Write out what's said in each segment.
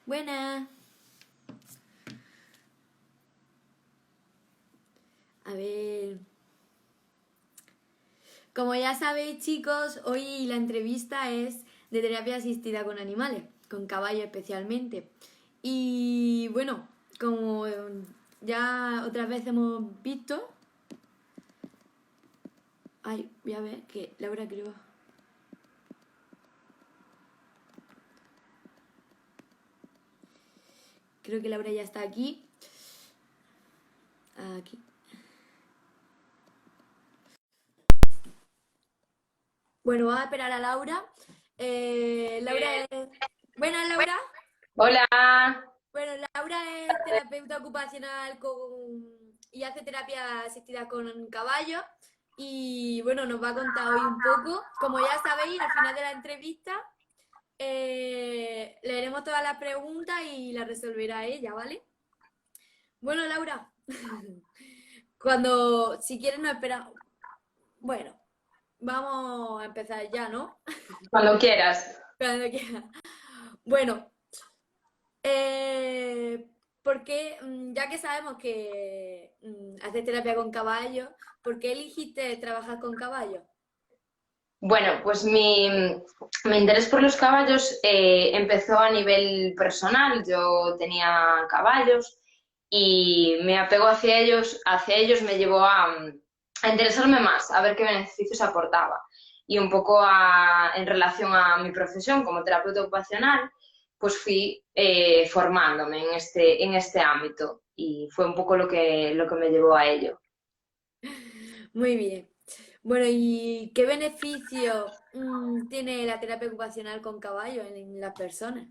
Buenas. A ver. Como ya sabéis, chicos, hoy la entrevista es de terapia asistida con animales, con caballos especialmente. Y bueno, como ya otras veces hemos visto. Ay, voy a ver que Laura creo. Creo que Laura ya está aquí. Aquí. Bueno, vamos a esperar a Laura. Laura es... Buenas, Laura. Hola, Bueno, Laura es terapeuta ocupacional y hace terapia asistida con caballos. Y bueno, nos va a contar hoy un poco. Como ya sabéis, al final de la entrevista leeremos todas las preguntas y las resolverá ella, ¿vale? Bueno, Laura, si quieres no espera. Bueno, vamos a empezar ya, ¿no? cuando quieras. Cuando quiera. Bueno, Eh, porque ya que sabemos que haces terapia con caballos, ¿por qué elegiste trabajar con caballos? Bueno, pues mi interés por los caballos empezó a nivel personal. Yo tenía caballos y me apego hacia ellos me llevó a interesarme más, a ver qué beneficios aportaba. Y un poco en relación a mi profesión como terapeuta ocupacional, pues fui formándome en este ámbito y fue un poco lo que me llevó a ello. Muy bien. Bueno, ¿y qué beneficio tiene la terapia ocupacional con caballos en las personas?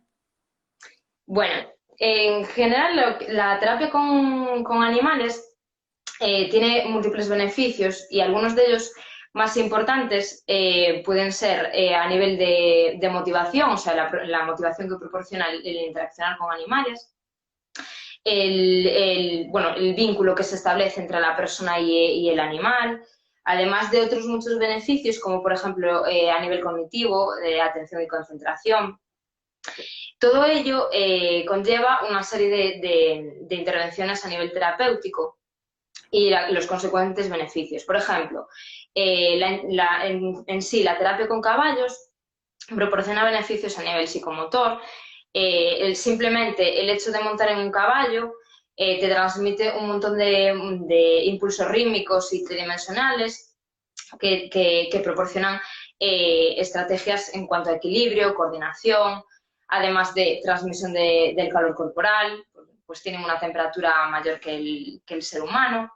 Bueno, en general la terapia con animales tiene múltiples beneficios y algunos de ellos más importantes pueden ser a nivel de motivación, o sea, la motivación que proporciona el interaccionar con animales, bueno, el vínculo que se establece entre la persona y el animal, además de otros muchos beneficios, como por ejemplo a nivel cognitivo, de atención y concentración. Todo ello conlleva una serie de intervenciones a nivel terapéutico y los consecuentes beneficios. Por ejemplo, en sí la terapia con caballos proporciona beneficios a nivel psicomotor. Simplemente el hecho de montar en un caballo te transmite un montón de impulsos rítmicos y tridimensionales que proporcionan estrategias en cuanto a equilibrio, coordinación, además de transmisión del calor corporal, pues tienen una temperatura mayor que el ser humano,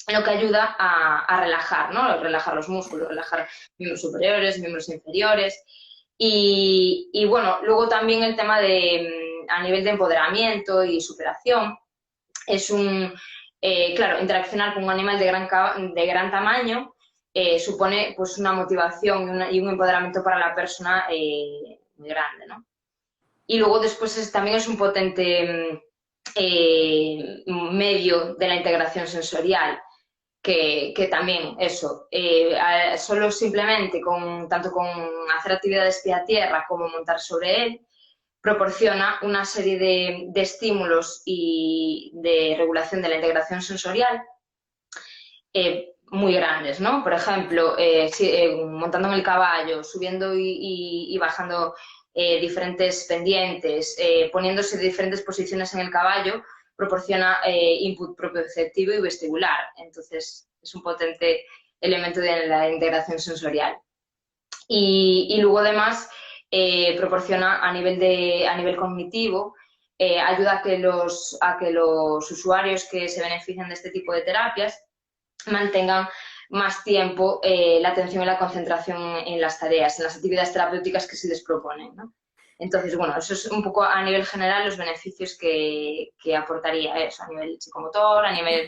lo que ayuda a relajar, ¿no? Relajar los músculos, relajar miembros superiores, miembros inferiores. Y bueno, luego también el tema a nivel de empoderamiento y superación, es claro, interaccionar con un animal de gran tamaño supone pues una motivación y un empoderamiento para la persona muy grande, ¿no? Y luego después también es un potente medio de la integración sensorial, que también eso, solo simplemente tanto con hacer actividades pie a tierra como montar sobre él, proporciona una serie de estímulos y de regulación de la integración sensorial muy grandes, ¿no? Por ejemplo, montando en el caballo, subiendo y bajando diferentes pendientes, poniéndose de diferentes posiciones en el caballo, proporciona input propioceptivo y vestibular. Entonces, es un potente elemento de la integración sensorial. Y luego, además, proporciona a nivel cognitivo, ayuda a que los usuarios que se benefician de este tipo de terapias mantengan más tiempo la atención y la concentración en las tareas, en las actividades terapéuticas que se les proponen, ¿no? Entonces, bueno, eso es un poco a nivel general los beneficios que aportaría eso, a nivel psicomotor, a nivel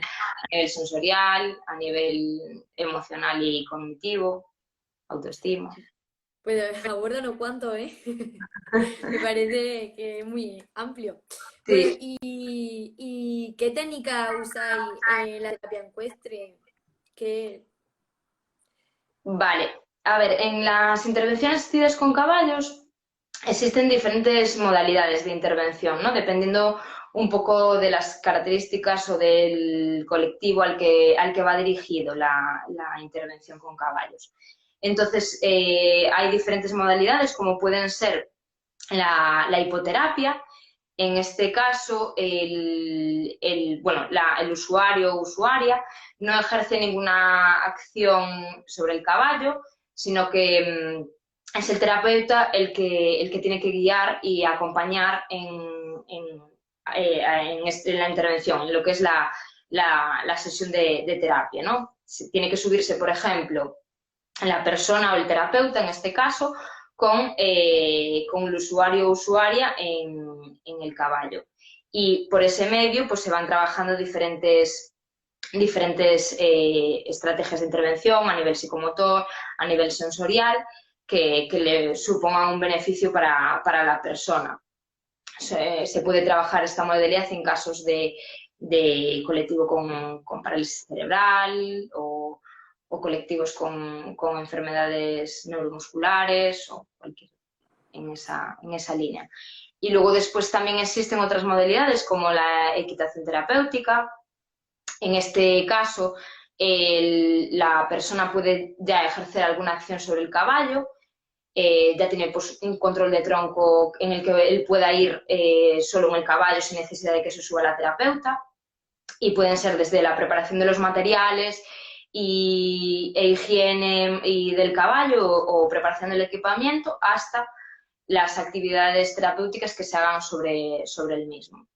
sensorial, a nivel emocional y cognitivo, autoestima. Pues aborda unos cuantos, ¿eh? Me parece que es muy amplio. Bueno, Sí, ¿y qué técnica usáis en la terapia ecuestre? ¿Qué? vale. A ver, en las intervenciones asistidas con caballos existen diferentes modalidades de intervención, ¿no? Dependiendo un poco de las características o del colectivo al que va dirigido la intervención con caballos. Entonces, hay diferentes modalidades, como pueden ser la hipoterapia. En este caso, el usuario o usuaria no ejerce ninguna acción sobre el caballo, sino que es el terapeuta el que tiene que guiar y acompañar en la intervención, en lo que es la sesión de terapia, ¿no? Tiene que subirse, por ejemplo, la persona o el terapeuta, en este caso, con el usuario o usuaria en el caballo. Y por ese medio pues, se van trabajando diferentes estrategias de intervención a nivel psicomotor, a nivel sensorial, que le supongan un beneficio para la persona. Se puede trabajar esta modalidad en casos de colectivo con parálisis cerebral o colectivos con enfermedades neuromusculares o cualquier en esa línea. Y luego después también existen otras modalidades como la equitación terapéutica. En este caso, la persona puede ya ejercer alguna acción sobre el caballo, ya tiene pues, un control de tronco en el que él pueda ir solo en el caballo sin necesidad de que se suba la terapeuta, y pueden ser desde la preparación de los materiales e higiene y del caballo o preparación del equipamiento hasta las actividades terapéuticas que se hagan sobre el mismo.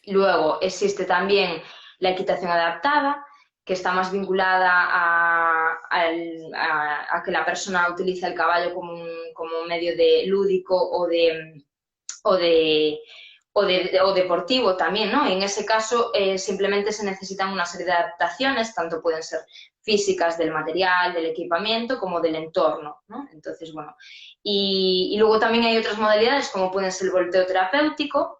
Luego existe también la equitación adaptada, que está más vinculada a que la persona utilice el caballo como un medio de lúdico o deportivo también, ¿no? En ese caso simplemente se necesitan una serie de adaptaciones, tanto pueden ser físicas del material, del equipamiento, como del entorno, ¿no? Entonces, bueno, y luego también hay otras modalidades como pueden ser el volteo terapéutico,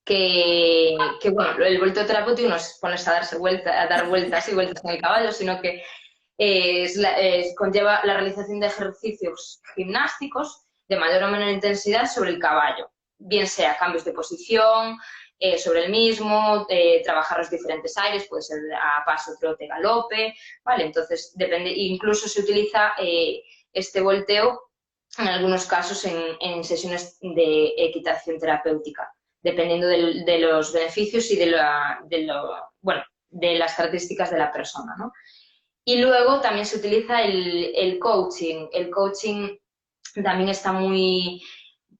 que bueno, el volteo terapéutico no es ponerse a dar vueltas y vueltas en el caballo, sino que conlleva la realización de ejercicios gimnásticos de mayor o menor intensidad sobre el caballo, bien sea cambios de posición, sobre el mismo, trabajar los diferentes aires, puede ser a paso, trote, galope, ¿vale? Entonces, depende, incluso se utiliza este volteo en algunos casos en sesiones de equitación terapéutica, dependiendo de los beneficios y de las características de la persona, ¿no? Y luego también se utiliza el coaching. El coaching también está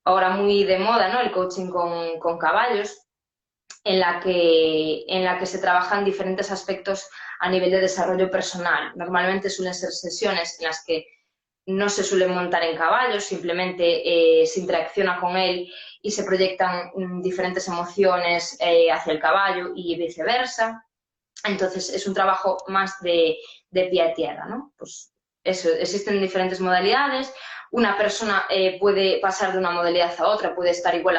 ahora muy de moda, ¿no? El coaching con caballos, en la que se trabajan diferentes aspectos a nivel de desarrollo personal. Normalmente suelen ser sesiones en las que no se suele montar en caballos, simplemente se interacciona con él y se proyectan diferentes emociones hacia el caballo y viceversa. Entonces es un trabajo más de pie a tierra, ¿no? Pues eso, existen diferentes modalidades. Una persona puede pasar de una modalidad a otra, puede estar igual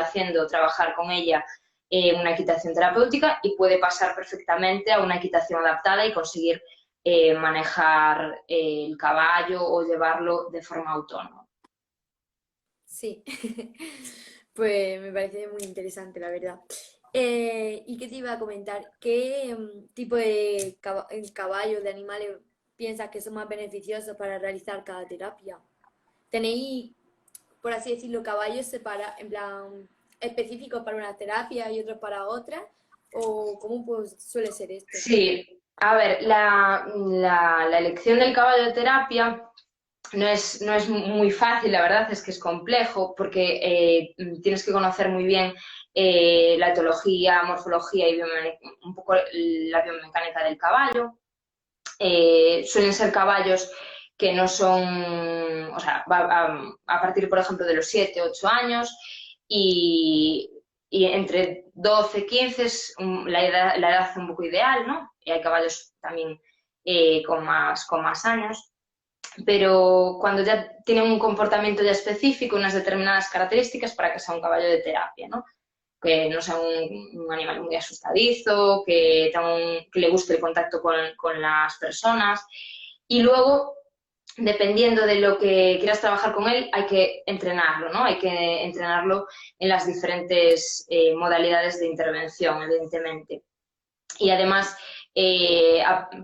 trabajar con ella una equitación terapéutica y puede pasar perfectamente a una equitación adaptada y conseguir manejar el caballo o llevarlo de forma autónoma. Sí, pues me parece muy interesante, la verdad. ¿Y qué te iba a comentar? ¿Qué tipo de caballos, de animales piensas que son más beneficiosos para realizar cada terapia? ¿Tenéis, por así decirlo, caballos en plan, específicos para una terapia y otros para otra? ¿O cómo pues, suele ser esto? Sí, a ver, la elección del caballo de terapia no es muy fácil, la verdad es que es complejo porque tienes que conocer muy bien la etología, morfología y un poco la biomecánica del caballo. Suelen ser caballos que no son, o sea, a partir, por ejemplo, de los 7, 8 años y, y entre 12, 15 es la edad un poco ideal, ¿no? Y hay caballos también con más años, pero cuando ya tienen un comportamiento ya específico, unas determinadas características para que sea un caballo de terapia, ¿no? Que no sea un animal muy asustadizo, que le guste el contacto con las personas. Y luego dependiendo de lo que quieras trabajar con él, hay que entrenarlo, ¿no? Hay que entrenarlo en las diferentes modalidades de intervención, evidentemente. Y además,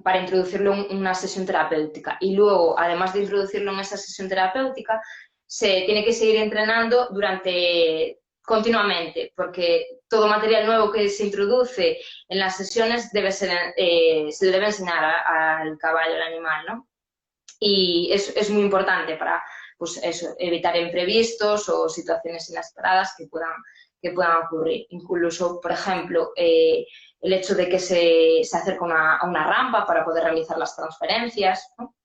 para introducirlo en una sesión terapéutica. Y luego, además de introducirlo en esa sesión terapéutica, se tiene que seguir entrenando continuamente, porque todo material nuevo que se introduce en las sesiones se le debe enseñar al caballo, al animal, ¿no? Y es muy importante para, pues eso, evitar imprevistos o situaciones inesperadas que puedan ocurrir. Incluso, por ejemplo, el hecho de que se acerque a una rampa para poder realizar las transferencias, ¿no?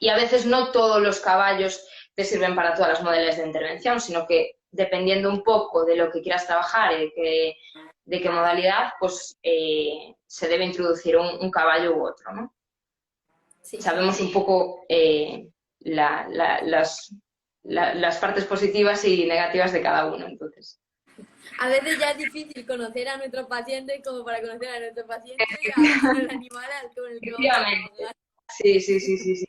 Y a veces no todos los caballos te sirven para todas las modalidades de intervención, sino que dependiendo un poco de lo que quieras trabajar y de qué modalidad, pues se debe introducir un caballo u otro, ¿no? Sí. Sabemos un poco las partes positivas y negativas de cada uno, entonces. A veces ya es difícil conocer a nuestros pacientes como para conocer a nuestro paciente al animal con el que vamos a Efectivamente. trabajar. Sí, sí, sí, sí, sí.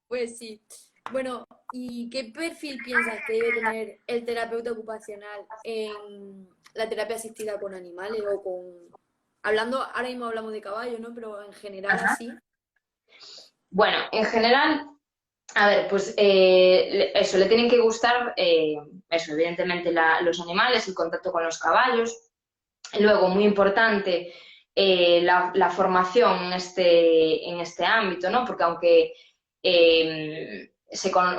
Pues sí. Bueno, ¿y qué perfil piensas que debe tener el terapeuta ocupacional en la terapia asistida con animales o con... Hablando, ahora mismo hablamos de caballos, ¿no? Pero en general Ajá. así. Bueno, en general, a ver, pues eso, le tienen que gustar, eso, evidentemente los animales, el contacto con los caballos. Luego, muy importante, la formación en este ámbito, ¿no? Porque aunque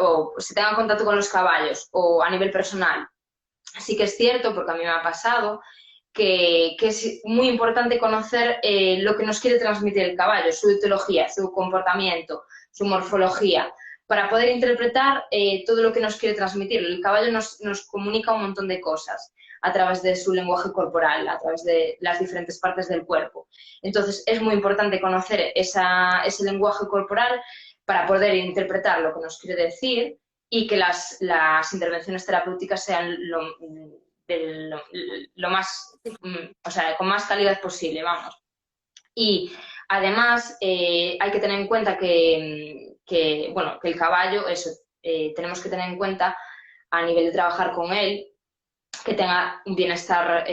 o se tenga contacto con los caballos o a nivel personal, sí que es cierto, porque a mí me ha pasado, que es muy importante conocer lo que nos quiere transmitir el caballo, su etiología, su comportamiento, su morfología, para poder interpretar todo lo que nos quiere transmitir. El caballo nos comunica un montón de cosas a través de su lenguaje corporal, a través de las diferentes partes del cuerpo. Entonces, es muy importante conocer ese lenguaje corporal para poder interpretar lo que nos quiere decir y que las intervenciones terapéuticas sean lo más, o sea, con más calidad posible, vamos. Y además hay que tener en cuenta bueno, que el caballo, eso, tenemos que tener en cuenta a nivel de trabajar con él, que tenga un bienestar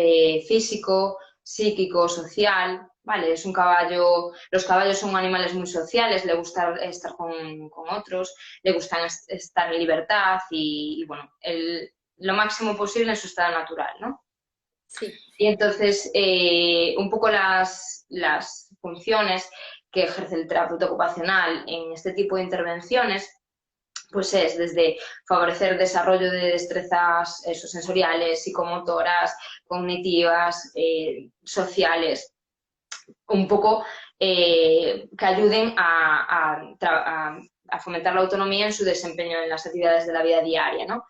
físico, psíquico, social, ¿vale? Es un caballo, los caballos son animales muy sociales, le gusta estar con otros, le gustan estar en libertad y bueno, lo máximo posible en su estado natural, ¿no? Sí. Y entonces, un poco las funciones que ejerce el terapeuta ocupacional en este tipo de intervenciones, pues es desde favorecer desarrollo de destrezas sensoriales, psicomotoras, cognitivas, sociales, un poco que ayuden a fomentar la autonomía en su desempeño en las actividades de la vida diaria, ¿no?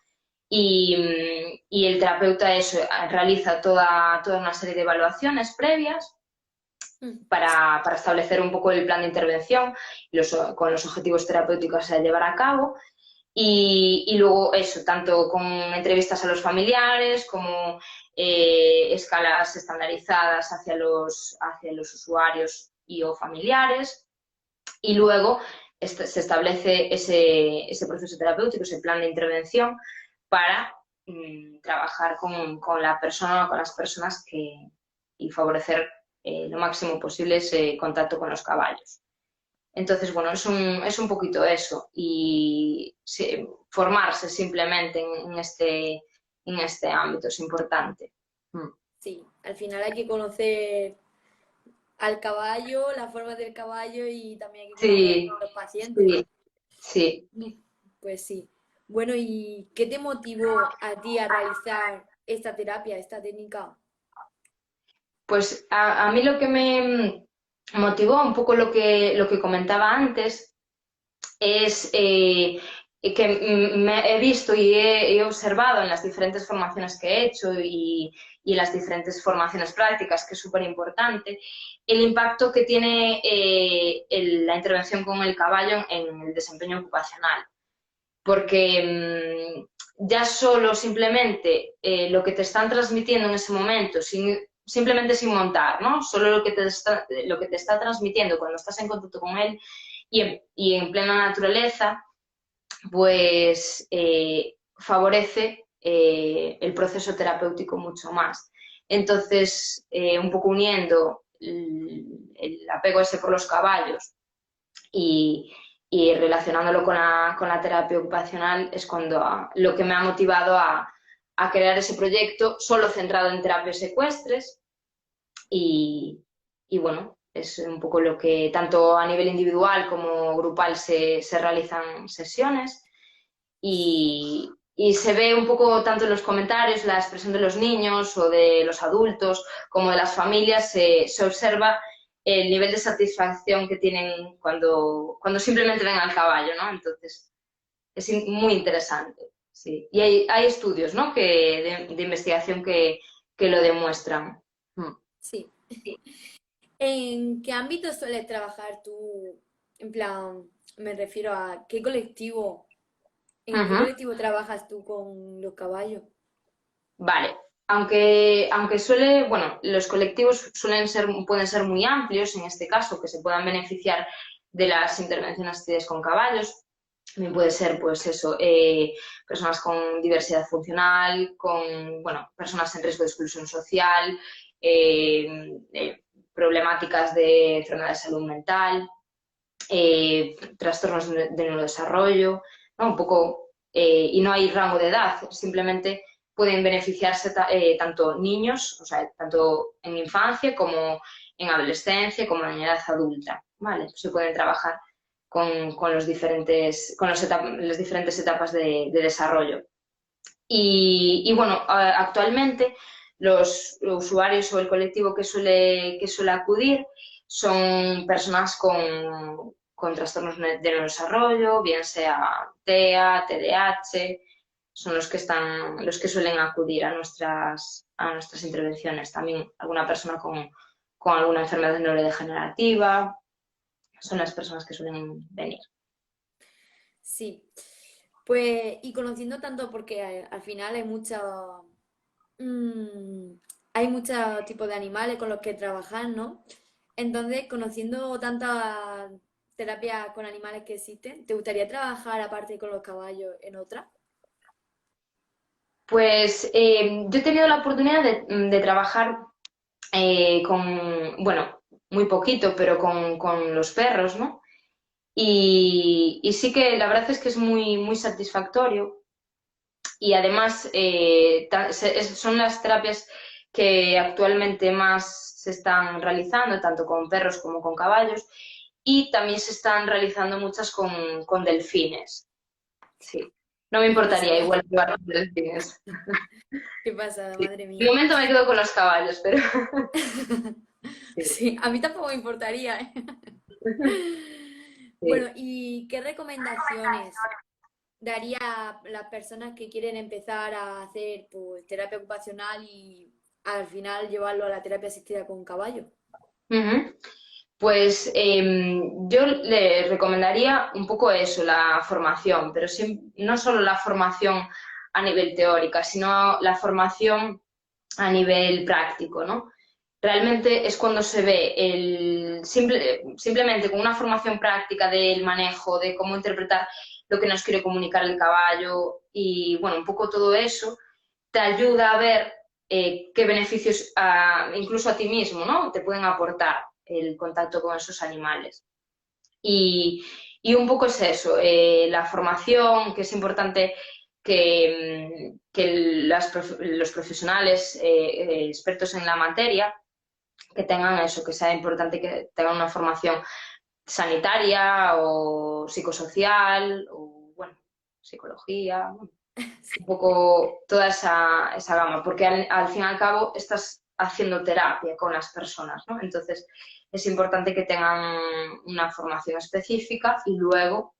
Y el terapeuta eso, realiza toda una serie de evaluaciones previas para establecer un poco el plan de intervención con los objetivos terapéuticos a llevar a cabo. Y luego eso, tanto con entrevistas a los familiares como escalas estandarizadas hacia los usuarios y o familiares. Y luego se establece ese proceso terapéutico, ese plan de intervención para trabajar con la persona o con las personas y favorecer lo máximo posible ese contacto con los caballos. Entonces, bueno, es un poquito eso y sí, formarse simplemente en este ámbito es importante. Sí, al final hay que conocer al caballo, la forma del caballo y también hay que conocer Sí, a los pacientes. sí, sí. Pues sí. Bueno, ¿y qué te motivó a ti a realizar esta terapia, esta técnica? Pues a mí lo que me motivó, un poco lo que comentaba antes, es que he visto y he observado en las diferentes formaciones que he hecho y en las diferentes formaciones prácticas, que es súper importante, el impacto que tiene la intervención con el caballo en el desempeño ocupacional. Porque ya solo simplemente lo que te están transmitiendo en ese momento, simplemente sin montar, ¿no? Solo lo que te está transmitiendo cuando estás en contacto con él y en plena naturaleza, pues favorece el proceso terapéutico mucho más. Entonces, un poco uniendo el apego ese por los caballos y, y relacionándolo con la terapia ocupacional es cuando lo que me ha motivado a crear ese proyecto solo centrado en terapias ecuestres y bueno, es un poco lo que tanto a nivel individual como grupal se realizan sesiones y se ve un poco tanto en los comentarios, la expresión de los niños o de los adultos como de las familias, se observa el nivel de satisfacción que tienen cuando simplemente ven al caballo, ¿no? Entonces, es muy interesante, sí. Y hay estudios, ¿no? De investigación que lo demuestran. Mm. Sí. ¿En qué ámbito sueles trabajar tú? En plan, me refiero a qué colectivo, ¿en qué Ujú. colectivo trabajas tú con los caballos? Vale, aunque bueno, los colectivos pueden ser muy amplios en este caso, que se puedan beneficiar de las intervenciones actividades con caballos. También puede ser, pues eso, personas con diversidad funcional, bueno, personas en riesgo de exclusión social, problemáticas de enfermedad de salud mental, trastornos de neurodesarrollo, ¿no? Un poco, y no hay rango de edad, simplemente pueden beneficiarse tanto niños, o sea, tanto en infancia como en adolescencia, como en edad adulta, ¿vale? Se pueden trabajar con las diferentes etapas de desarrollo. Y bueno, actualmente los usuarios o el colectivo que suele acudir son personas con trastornos de neurodesarrollo, bien sea TEA, TDAH, son los que suelen acudir a nuestras intervenciones. También alguna persona con alguna enfermedad neurodegenerativa, son las personas que suelen venir. Sí. Pues, y conociendo tanto, porque al final mm, hay muchos tipos de animales con los que trabajar, ¿no? Entonces, conociendo tantas terapias con animales que existen, ¿te gustaría trabajar aparte con los caballos en otra? Pues yo he tenido la oportunidad de trabajar bueno, muy poquito, pero con los perros, ¿no? Y sí que la verdad es que es muy satisfactorio y además son las terapias que actualmente más se están realizando, tanto con perros como con caballos, y también se están realizando muchas con delfines. Sí, no me Qué importaría pasada, igual llevar con delfines. qué pasada, Sí. madre De mía. momento me quedo con los caballos, pero sí. Sí, a mí tampoco me importaría, ¿eh? Bueno, Sí. ¿y qué recomendaciones daría a las personas que quieren empezar a hacer pues, terapia ocupacional y al final llevarlo a la terapia asistida con caballo? Ujú. Pues yo le recomendaría un poco eso, la formación, pero no solo la formación a nivel teórica, sino la formación a nivel práctico, ¿no? Realmente es cuando se ve simplemente con una formación práctica del manejo, de cómo interpretar lo que nos quiere comunicar el caballo y, bueno, un poco todo eso, te ayuda a ver qué beneficios incluso a ti mismo, ¿no? Te pueden aportar el contacto con esos animales. Y, y un poco es eso, la formación, que es importante que los profesionales expertos en la materia, que tengan eso, que sea importante que tengan una formación sanitaria o psicosocial o, bueno, psicología, un poco toda esa gama, porque al fin y al cabo estás haciendo terapia con las personas, ¿no? Entonces es importante que tengan una formación específica y luego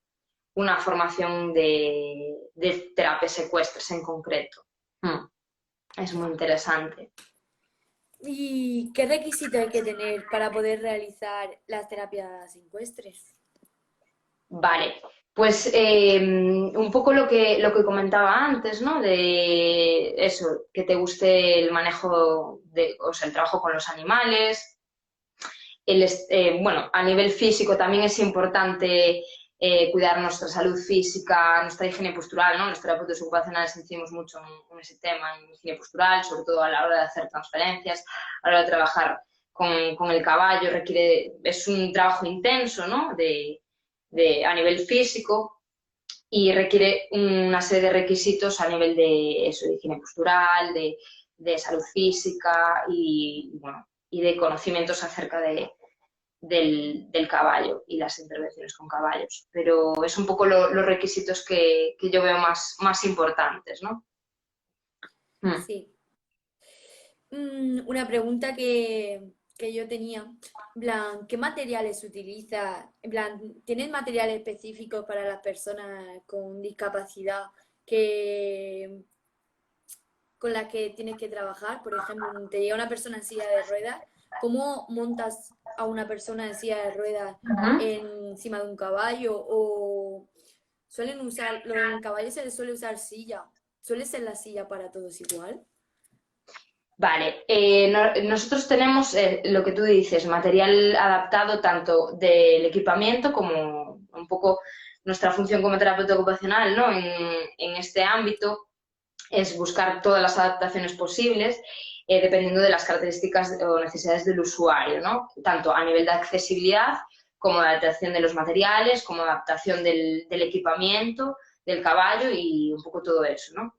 una formación de terapias ecuestres en concreto. Es muy interesante. ¿Y qué requisitos hay que tener para poder realizar las terapias ecuestres? Vale, pues un poco lo que comentaba antes, ¿no? De eso, que te guste el manejo o sea, el trabajo con los animales. Bueno, a nivel físico también es importante cuidar nuestra salud física, nuestra higiene postural, ¿no? Los terapeutas ocupacionales incidimos mucho en ese tema, en higiene postural, sobre todo a la hora de hacer transferencias, a la hora de trabajar con el caballo, es un trabajo intenso, ¿no? A nivel físico, y requiere una serie de requisitos a nivel de eso, de higiene postural, de salud física bueno, y de conocimientos acerca del caballo y las intervenciones con caballos. Pero es un poco los requisitos que yo veo más importantes, ¿no? Sí. Una pregunta que yo tenía, en plan, ¿qué materiales utiliza? En plan, ¿tienes materiales específicos para las personas con discapacidad que, con las que tienes que trabajar? Por ejemplo, te llega una persona en silla de ruedas, ¿cómo montas a una persona en silla de ruedas encima de un caballo? ¿O suelen usar, los caballos se les suele usar silla? ¿Suele ser la silla para todos igual? Vale, nosotros tenemos lo que tú dices, material adaptado tanto del equipamiento como un poco nuestra función como terapeuta ocupacional, ¿no? En este ámbito es buscar todas las adaptaciones posibles dependiendo de las características o necesidades del usuario, ¿no? Tanto a nivel de accesibilidad como de adaptación de los materiales, como adaptación del equipamiento, del caballo y un poco todo eso, ¿no?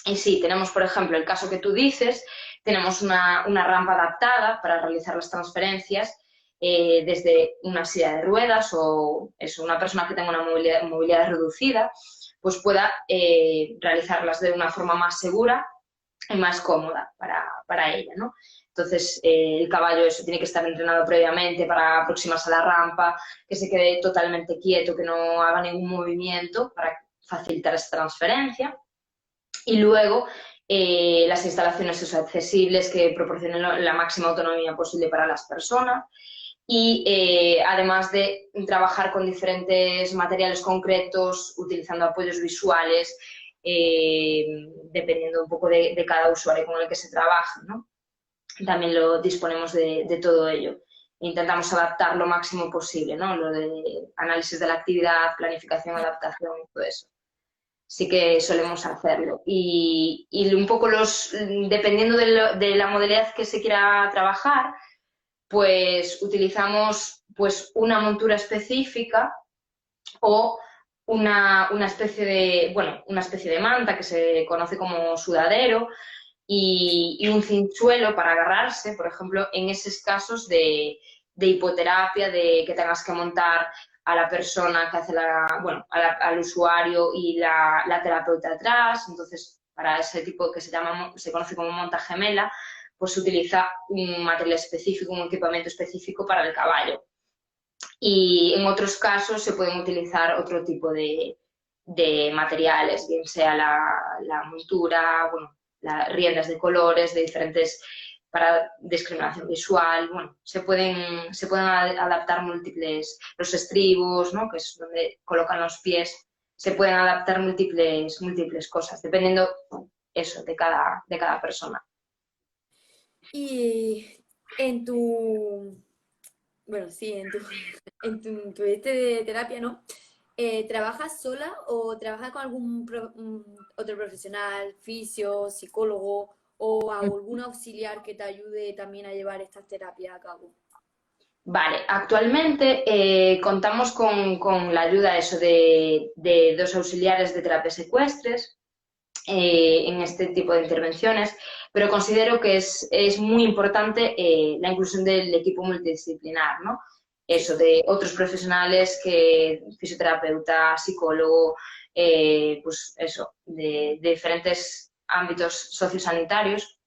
Y sí, tenemos, por ejemplo, el caso que tú dices, tenemos una rampa adaptada para realizar las transferencias desde una silla de ruedas o eso, una persona que tenga una movilidad reducida, pues pueda realizarlas de una forma más segura y más cómoda para ella, ¿no? Entonces, el caballo eso tiene que estar entrenado previamente para aproximarse a la rampa, que se quede totalmente quieto, que no haga ningún movimiento para facilitar esta transferencia. Y luego las instalaciones accesibles que proporcionen la máxima autonomía posible para las personas y además de trabajar con diferentes materiales concretos, utilizando apoyos visuales, dependiendo un poco de cada usuario con el que se trabaja, ¿no? También lo disponemos de todo ello. Intentamos adaptar lo máximo posible, ¿no? Lo de análisis de la actividad, planificación, adaptación, todo eso sí que solemos hacerlo. Y un poco dependiendo de la modalidad que se quiera trabajar, pues utilizamos pues una montura específica o una especie de manta que se conoce como sudadero y un cinchuelo para agarrarse, por ejemplo, en esos casos de hipoterapia, de que tengas que montar a la persona que hace al usuario y la terapeuta atrás. Entonces, para ese tipo que se conoce como monta gemela, pues se utiliza un material específico, un equipamiento específico para el caballo. Y en otros casos se pueden utilizar otro tipo de materiales, bien sea la montura, bueno, las riendas de colores, de diferentes para discriminación visual, bueno, se pueden adaptar los estribos, ¿no? Que es donde colocan los pies, se pueden adaptar múltiples cosas, dependiendo eso de cada persona. Y en tu, bueno, sí, en tu de terapia, ¿no? ¿Trabajas sola o trabajas con algún otro profesional, fisio, psicólogo o algún auxiliar que te ayude también a llevar estas terapias a cabo? Vale, actualmente contamos con la ayuda eso de dos auxiliares de terapias ecuestres en este tipo de intervenciones, pero considero que es muy importante la inclusión del equipo multidisciplinar, ¿no? Eso, Sí. de otros profesionales que fisioterapeuta, psicólogo, pues eso, de diferentes ámbitos sociosanitarios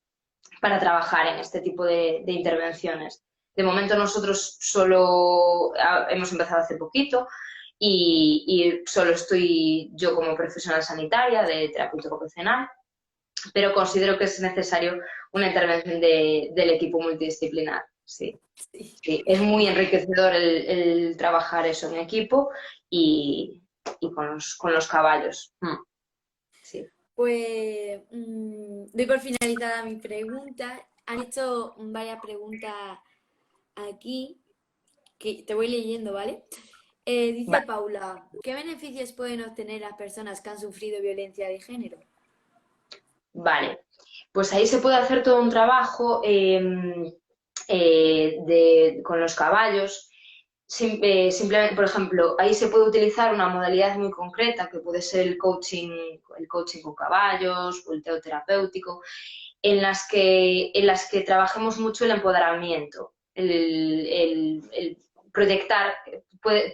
para trabajar en este tipo de intervenciones. De momento nosotros solo hemos empezado hace poquito y solo estoy yo como profesional sanitaria de terapeuta ocupacional, pero considero que es necesario una intervención del equipo multidisciplinar. Sí, Sí. sí. Es muy enriquecedor el trabajar eso en equipo y con los caballos. Sí. Pues doy por finalizada mi pregunta. Han hecho varias preguntas aquí que te voy leyendo, ¿vale? Dice Paula, ¿qué beneficios pueden obtener las personas que han sufrido violencia de género? Vale, pues ahí se puede hacer todo un trabajo con los caballos. Simplemente, por ejemplo, ahí se puede utilizar una modalidad muy concreta que puede ser el coaching con caballos, o el volteo terapéutico, en las que trabajemos mucho el empoderamiento, el proyectar,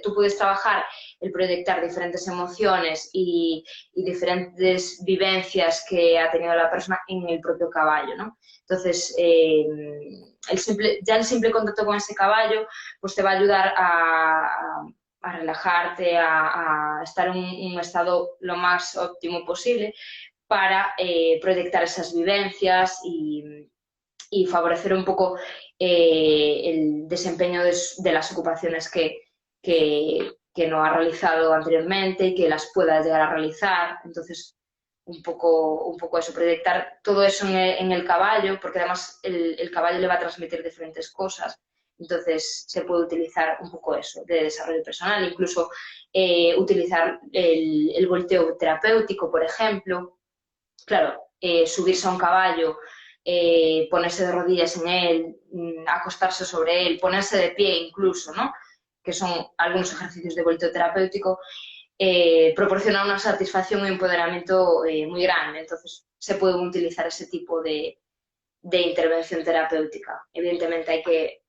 tú puedes trabajar el proyectar diferentes emociones y diferentes vivencias que ha tenido la persona en el propio caballo, ¿no? Entonces, ya el simple contacto con ese caballo pues te va a ayudar a relajarte, a estar en un estado lo más óptimo posible para proyectar esas vivencias y favorecer un poco el desempeño de las ocupaciones que no ha realizado anteriormente y que las pueda llegar a realizar. Entonces, un poco eso, proyectar todo eso en el caballo, porque además el caballo le va a transmitir diferentes cosas. Entonces, se puede utilizar un poco eso de desarrollo personal, incluso utilizar el volteo terapéutico, por ejemplo. Claro, subirse a un caballo, ponerse de rodillas en él, acostarse sobre él, ponerse de pie incluso, ¿no? Que son algunos ejercicios de volteo terapéutico, proporciona una satisfacción y un empoderamiento muy grande. Entonces, se puede utilizar ese tipo de intervención terapéutica. Evidentemente hay que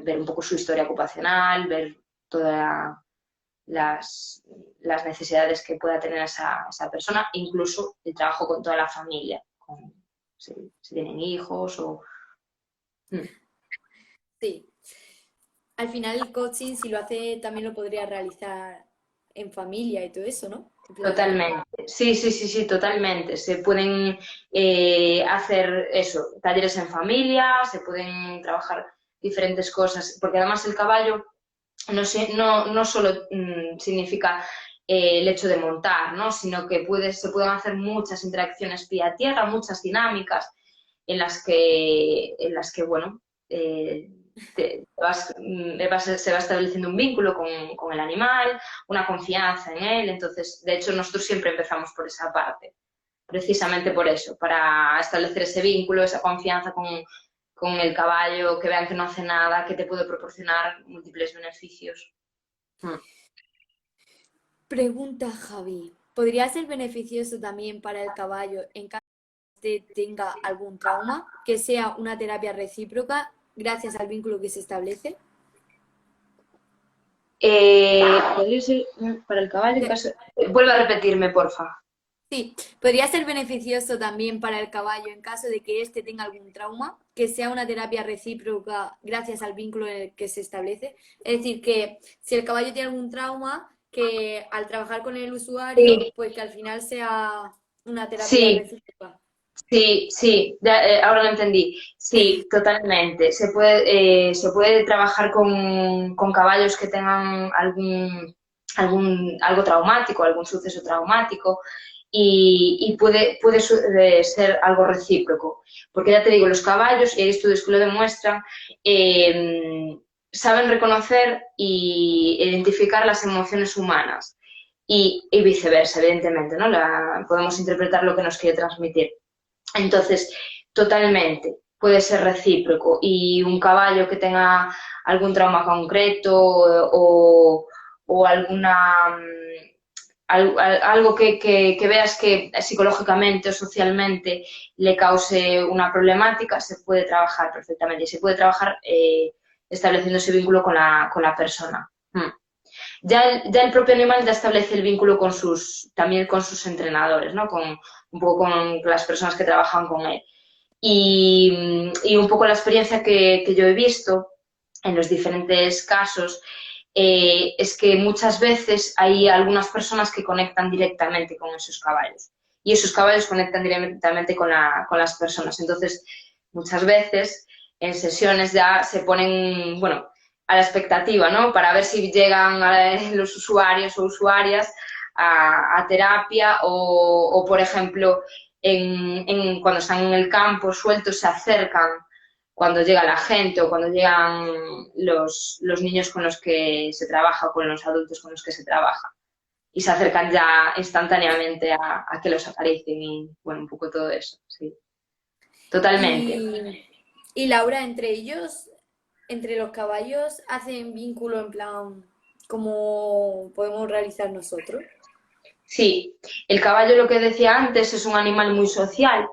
ver un poco su historia ocupacional, ver todas las necesidades que pueda tener esa persona, incluso el trabajo con toda la familia, si tienen hijos o... Sí. Al final el coaching, si lo hace, también lo podría realizar en familia y todo eso, ¿no? En plan, Totalmente, sí, sí, sí, sí, totalmente. Se pueden hacer eso, talleres en familia, se pueden trabajar diferentes cosas, porque además el caballo no solo significa el hecho de montar, ¿no? Sino que se pueden hacer muchas interacciones pie a tierra, muchas dinámicas en las que bueno, se va estableciendo un vínculo con el animal, una confianza en él. Entonces, de hecho, nosotros siempre empezamos por esa parte, precisamente por eso, para establecer ese vínculo, esa confianza con el caballo, que vean que no hace nada, que te puede proporcionar múltiples beneficios. pregunta Javi, ¿podría ser beneficioso también para el caballo en caso de que tenga algún trauma, que sea una terapia recíproca gracias al vínculo que se establece? ¿Podría ser para el caballo en caso... Vuelve a repetirme, porfa. Sí, podría ser beneficioso también para el caballo en caso de que éste tenga algún trauma, que sea una terapia recíproca gracias al vínculo en el que se establece. Es decir, que si el caballo tiene algún trauma, que al trabajar con el usuario, Sí, pues que al final sea una terapia sí, recíproca. sí, sí, ahora lo entendí. Sí, totalmente. Se puede trabajar con caballos que tengan algo traumático, algún suceso traumático y puede ser algo recíproco. Porque ya te digo, los caballos, y hay estudios que lo demuestran, saben reconocer y identificar las emociones humanas y viceversa, evidentemente, ¿no? Podemos interpretar lo que nos quiere transmitir. Entonces, totalmente, puede ser recíproco y un caballo que tenga algún trauma concreto o algo que veas que psicológicamente o socialmente le cause una problemática, se puede trabajar perfectamente y se puede trabajar estableciendo ese vínculo con la persona. Ya el propio animal ya establece el vínculo también con sus entrenadores, ¿no? Un poco con las personas que trabajan con él. Y un poco la experiencia que yo he visto en los diferentes casos es que muchas veces hay algunas personas que conectan directamente con esos caballos y esos caballos conectan directamente con las personas. Entonces, muchas veces en sesiones ya se ponen, bueno, a la expectativa, ¿no? Para ver si llegan los usuarios o usuarias a terapia o, por ejemplo, cuando están en el campo sueltos se acercan cuando llega la gente o cuando llegan los niños con los que se trabaja o con los adultos con los que se trabaja. Y se acercan ya instantáneamente a que los acaricien y, bueno, un poco todo eso, sí. Totalmente. Y Laura, entre ellos, entre los caballos, hacen vínculo en plan como podemos realizar nosotros. Sí, el caballo, lo que decía antes, es un animal muy social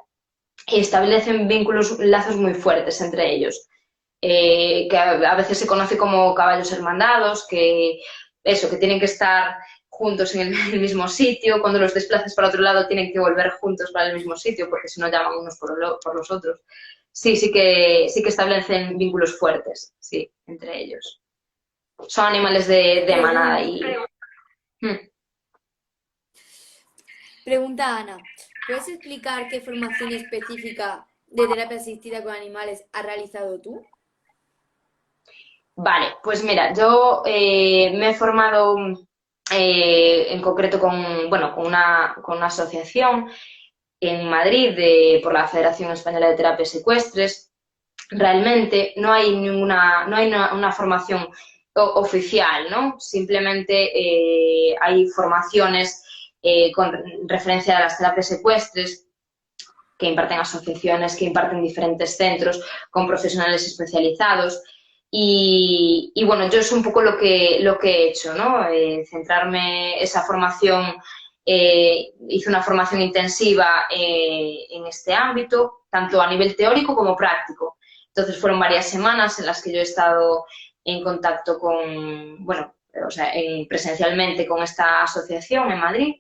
y establecen vínculos, lazos muy fuertes entre ellos. Que a veces se conoce como caballos hermandados, que eso, que tienen que estar juntos en el mismo sitio, cuando los desplazas para otro lado tienen que volver juntos para el mismo sitio, porque si no llaman unos por los otros. Sí, sí que establecen vínculos fuertes, sí, entre ellos. Son animales de manada Pregun- y... Hmm. Pregunta Ana, ¿puedes explicar qué formación específica de terapia asistida con animales has realizado tú? Vale, pues mira, yo me he formado en concreto bueno, con una asociación en Madrid por la Federación Española de Terapias Ecuestres. Realmente no hay no hay una formación oficial, ¿no? Simplemente hay formaciones con referencia a las terapias ecuestres que imparten asociaciones, que imparten diferentes centros con profesionales especializados. Bueno, yo es un poco lo que he hecho, ¿no? Centrarme esa formación, hice una formación intensiva en este ámbito, tanto a nivel teórico como práctico. Entonces fueron varias semanas en las que yo he estado en contacto con, bueno, o sea, presencialmente con esta asociación en Madrid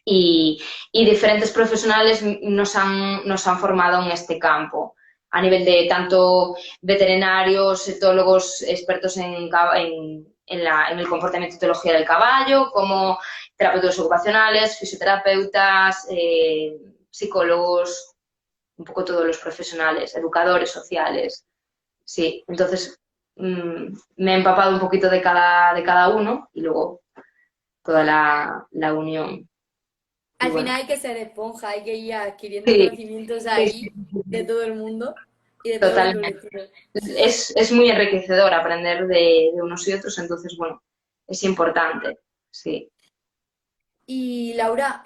y diferentes profesionales nos han formado en este campo, a nivel de tanto veterinarios, etólogos, expertos en el comportamiento y etología del caballo, como terapeutas ocupacionales, fisioterapeutas, psicólogos, un poco todos los profesionales, educadores sociales. Sí, entonces me he empapado un poquito de cada uno y luego toda la unión. Y Al bueno, final hay que ser esponja, hay que ir adquiriendo sí, conocimientos sí, sí, ahí de todo el mundo y de todos los totalmente. colectivos. Es muy enriquecedor aprender de unos y otros, entonces, bueno, es importante, sí. Y Laura,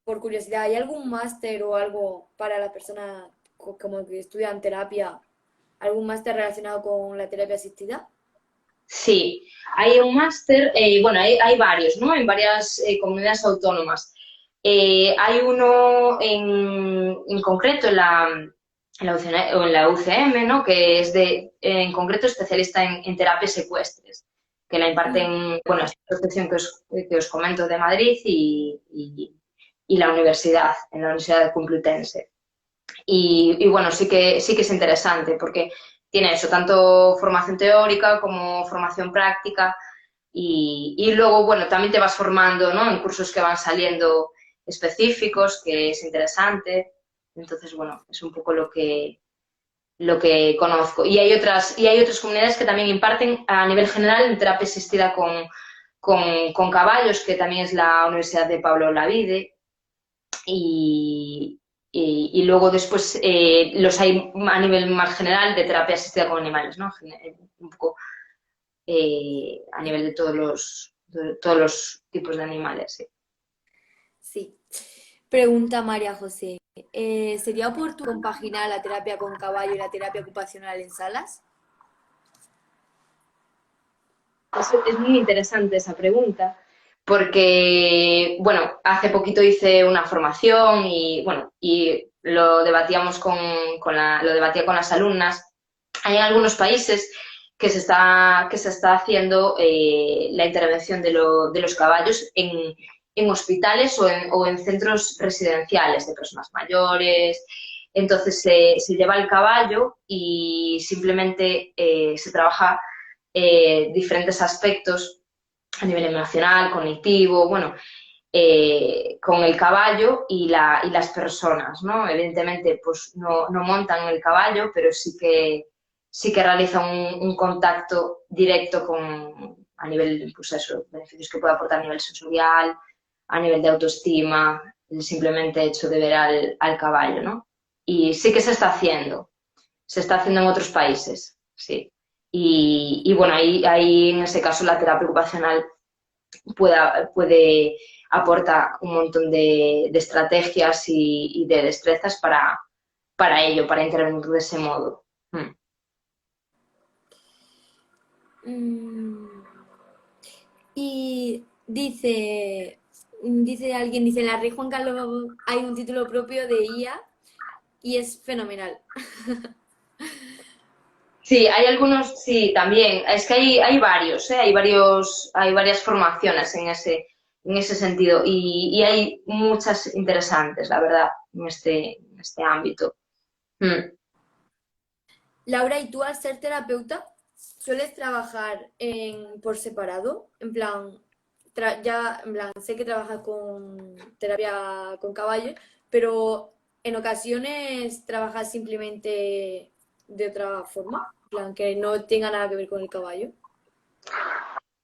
por curiosidad, ¿hay algún máster o algo para las personas como que estudian terapia? ¿Algún máster relacionado con la terapia asistida? Sí, hay un máster, bueno, hay varios, ¿no? En varias comunidades autónomas. Hay uno en concreto en la UCN o en la UCM, ¿no? Que es en concreto especialista en terapias ecuestres, que la Mm. imparten, bueno, esta asociación que os comento de Madrid y la universidad, en la Universidad Complutense. Bueno, sí que es interesante porque tiene eso, tanto formación teórica como formación práctica luego, bueno, también te vas formando, ¿no? En cursos que van saliendo específicos, que es interesante. Entonces, bueno, es un poco lo que conozco. Y hay otras comunidades que también imparten a nivel general en terapia asistida con caballos, que también es la Universidad de Pablo Olavide, y, luego después los hay a nivel más general de terapia asistida con animales, ¿no? Un poco a nivel de todos los tipos de animales, sí. Sí. Pregunta María José. ¿Sería oportuno compaginar la terapia con caballo y la terapia ocupacional en salas? Es muy interesante esa pregunta porque, bueno, hace poquito hice una formación bueno, y lo debatíamos lo debatía con las alumnas. Hay algunos países que se está haciendo la intervención de los caballos en hospitales o en centros residenciales de personas mayores. Entonces se lleva el caballo y simplemente se trabaja diferentes aspectos a nivel emocional, cognitivo, bueno, con el caballo y las personas, ¿no? Evidentemente, pues no montan el caballo, pero sí que realizan un contacto directo a nivel, pues eso, beneficios que puede aportar a nivel sensorial, a nivel de autoestima, el simplemente hecho de ver al caballo, ¿no? Y sí que se está haciendo. se está haciendo en otros países, sí. Y bueno, ahí en ese caso la terapia ocupacional puede aporta un montón de estrategias y de destrezas para ello, para intervenir de ese modo. Mm, Y dice alguien, dice, en la Rey Juan Carlos hay un título propio de IA y es fenomenal. Sí, hay algunos, sí, también. Es que hay varios, ¿eh? Hay varias formaciones en ese sentido y hay muchas interesantes, la verdad, en este ámbito. Mm. Laura, ¿y tú al ser terapeuta sueles trabajar por separado? En plan, en plan, sé que trabajas con terapia con caballos, pero en ocasiones trabajas simplemente de otra forma, en plan, que no tenga nada que ver con el caballo.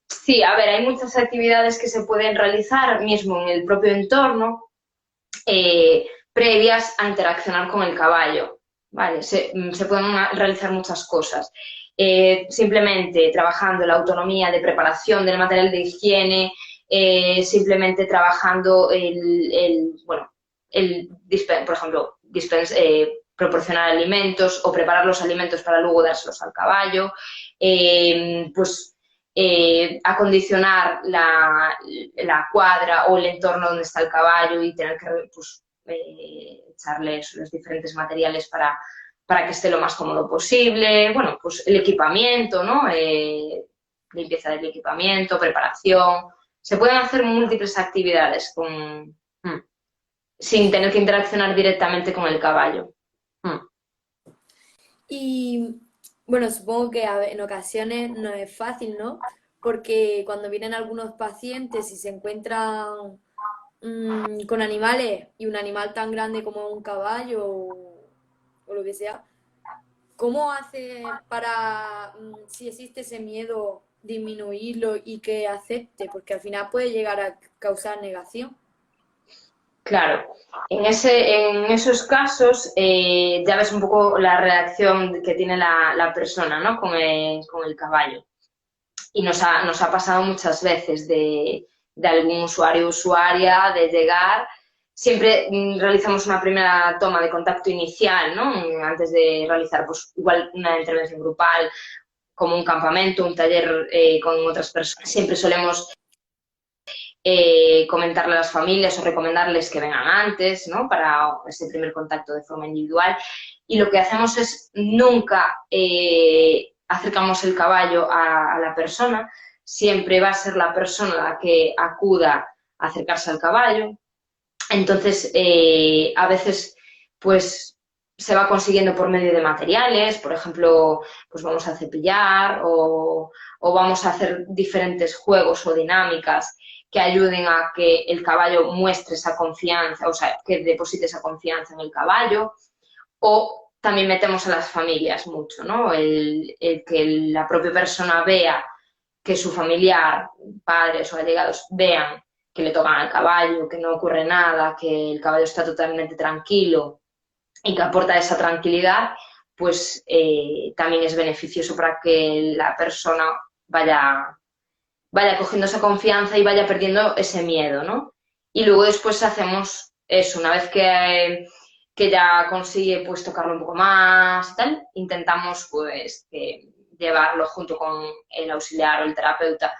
Sí, a ver, hay muchas actividades que se pueden realizar mismo en el propio entorno, previas a interaccionar con el caballo. ¿Vale? Se pueden realizar muchas cosas. Simplemente trabajando la autonomía de preparación del material de higiene, simplemente trabajando bueno, por ejemplo, proporcionar alimentos o preparar los alimentos para luego dárselos al caballo, pues acondicionar la cuadra o el entorno donde está el caballo y tener que pues, echarles los diferentes materiales para que esté lo más cómodo posible. Bueno, pues el equipamiento, ¿no? Limpieza del equipamiento, preparación. Se pueden hacer múltiples actividades sin tener que interaccionar directamente con el caballo. Y bueno, supongo que en ocasiones no es fácil, ¿no? Porque cuando vienen algunos pacientes y se encuentran con animales y un animal tan grande como un caballo o lo que sea, ¿cómo hace para, si existe ese miedo, disminuirlo y que acepte? Porque al final puede llegar a causar negación. Claro, en esos casos ya ves un poco la reacción que tiene la persona, ¿no? Con el caballo. Y nos ha pasado muchas veces de algún usuario o usuaria de llegar. Siempre realizamos una primera toma de contacto inicial, ¿no? Antes de realizar, pues, igual una intervención grupal, como un campamento, un taller con otras personas. Siempre solemos comentarle a las familias o recomendarles que vengan antes, ¿no? Para ese primer contacto de forma individual. Y lo que hacemos es nunca acercamos el caballo a la persona, siempre va a ser la persona la que acuda a acercarse al caballo. Entonces, a veces, pues se va consiguiendo por medio de materiales, por ejemplo, pues vamos a cepillar o vamos a hacer diferentes juegos o dinámicas que ayuden a que el caballo muestre esa confianza, o sea, que deposite esa confianza en el caballo. O también metemos a las familias mucho, ¿no? El que la propia persona vea que su familiar, padres o allegados, vean que le tocan al caballo, que no ocurre nada, que el caballo está totalmente tranquilo y que aporta esa tranquilidad, pues también es beneficioso para que la persona vaya cogiendo esa confianza y vaya perdiendo ese miedo, ¿no? Y luego después hacemos eso, una vez que ya consigue pues tocarlo un poco más y tal, intentamos pues llevarlo junto con el auxiliar o el terapeuta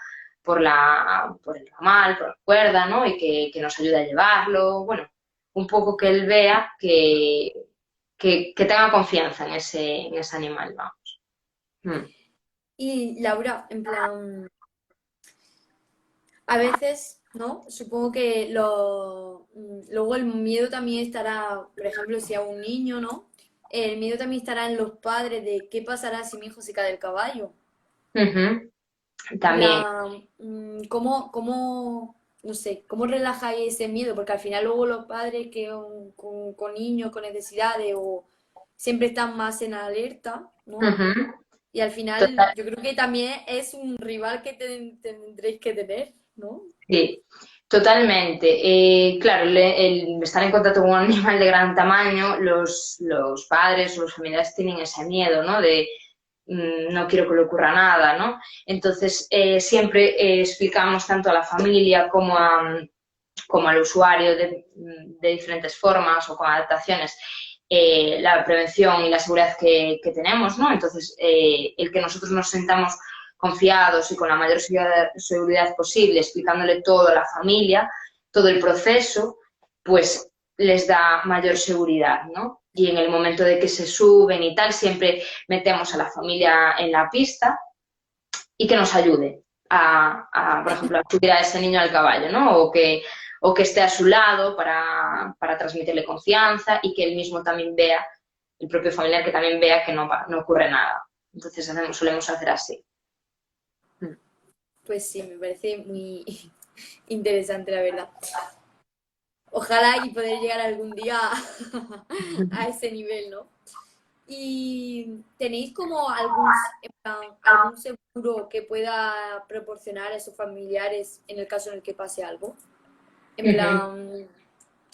por el ramal, por la cuerda, ¿no? Y que nos ayude a llevarlo, bueno, un poco que él vea que tenga confianza en ese animal, vamos. Mm. Y Laura, en plan, a veces, ¿no? Supongo que luego el miedo también estará, por ejemplo, si a un niño, ¿no? El miedo también estará en los padres de qué pasará si mi hijo se cae del caballo. Ujú. En También. plan, no sé, cómo relajáis ese miedo? Porque al final luego los padres que con niños con necesidades o siempre están más en alerta, ¿no? Ujú. Y al final yo creo que también es un rival que tendréis que tener, ¿no? Sí, Totalmente. Claro, el estar en contacto con un animal de gran tamaño, los padres o los familiares tienen ese miedo, ¿no? De no quiero que le ocurra nada, ¿no? Entonces, siempre explicamos tanto a la familia como al usuario de diferentes formas o con adaptaciones la prevención y la seguridad que tenemos, ¿no? Entonces, el que nosotros nos sentamos confiados y con la mayor seguridad posible, explicándole todo a la familia, todo el proceso, pues les da mayor seguridad, ¿no? Y en el momento de que se suben y tal, siempre metemos a la familia en la pista y que nos ayude por ejemplo, a subir a ese niño al caballo, ¿no? O que esté a su lado para transmitirle confianza y que él mismo también vea, el propio familiar que también vea que no ocurre nada. Entonces solemos hacer así. Pues sí, me parece muy interesante, la verdad. Ojalá y poder llegar algún día a ese nivel, ¿no? ¿Y tenéis como en plan, algún seguro que pueda proporcionar a esos familiares en el caso en el que pase algo? En plan, no sé, como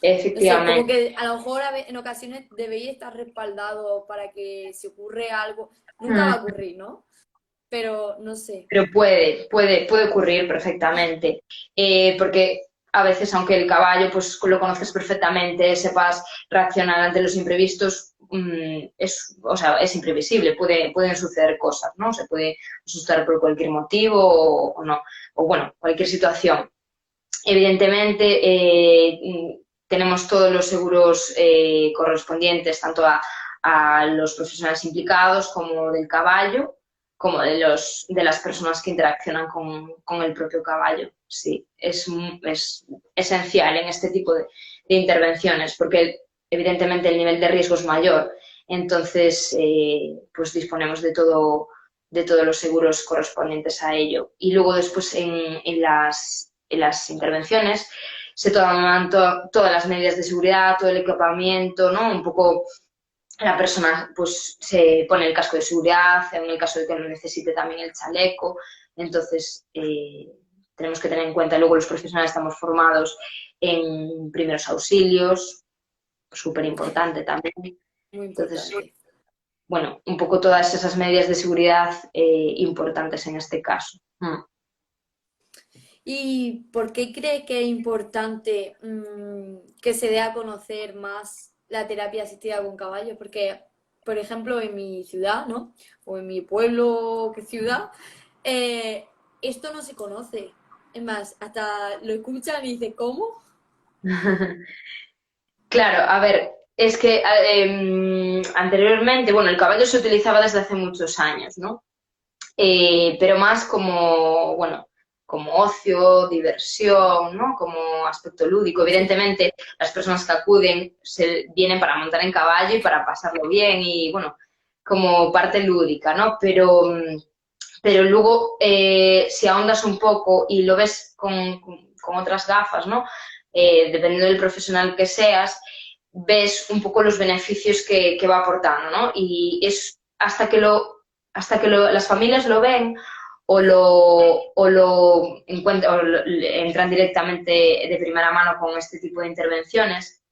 Efectivamente. que a lo mejor en ocasiones debéis estar respaldados para que si ocurre algo, nunca va a ocurrir, ¿no? Pero no sé. Pero puede ocurrir perfectamente, porque a veces, aunque el caballo pues lo conozcas perfectamente, sepas reaccionar ante los imprevistos, o sea, es imprevisible, pueden suceder cosas, ¿no? Se puede asustar por cualquier motivo o no, o bueno, cualquier situación. Evidentemente, tenemos todos los seguros correspondientes tanto a los profesionales implicados como del caballo, como de las personas que interaccionan con el propio caballo. Sí, es esencial en este tipo de intervenciones porque evidentemente el nivel de riesgo es mayor. Entonces, pues disponemos de todos los seguros correspondientes a ello. Y luego después en las intervenciones se toman todas las medidas de seguridad, todo el equipamiento, ¿no? Un poco la persona pues se pone el casco de seguridad, en el caso de que lo necesite también el chaleco. Entonces, tenemos que tener en cuenta, luego los profesionales estamos formados en primeros auxilios, súper importante también. Muy Entonces, importante. bueno, un poco todas esas medidas de seguridad importantes en este caso. ¿Y por qué cree que es importante que se dé a conocer más la terapia asistida con caballos? Porque, por ejemplo, en mi ciudad, ¿no? O en mi pueblo, ¿qué ciudad? Eh, esto no se conoce. Es más, hasta lo escuchan y dicen, ¿cómo? Claro, a ver, es que anteriormente, bueno, el caballo se utilizaba desde hace muchos años, ¿no? Pero más como, bueno, como ocio, diversión, ¿no? Como aspecto lúdico. Sí, Evidentemente, las personas que acuden vienen para montar en caballo y para pasarlo bien y, bueno, como parte lúdica, ¿no? Pero luego, si ahondas un poco y lo ves con otras gafas, ¿no? Dependiendo del profesional que seas, ves un poco los beneficios que va aportando, ¿no? Y es las familias lo ven o lo encuentran, entran directamente de primera mano con este tipo de intervenciones,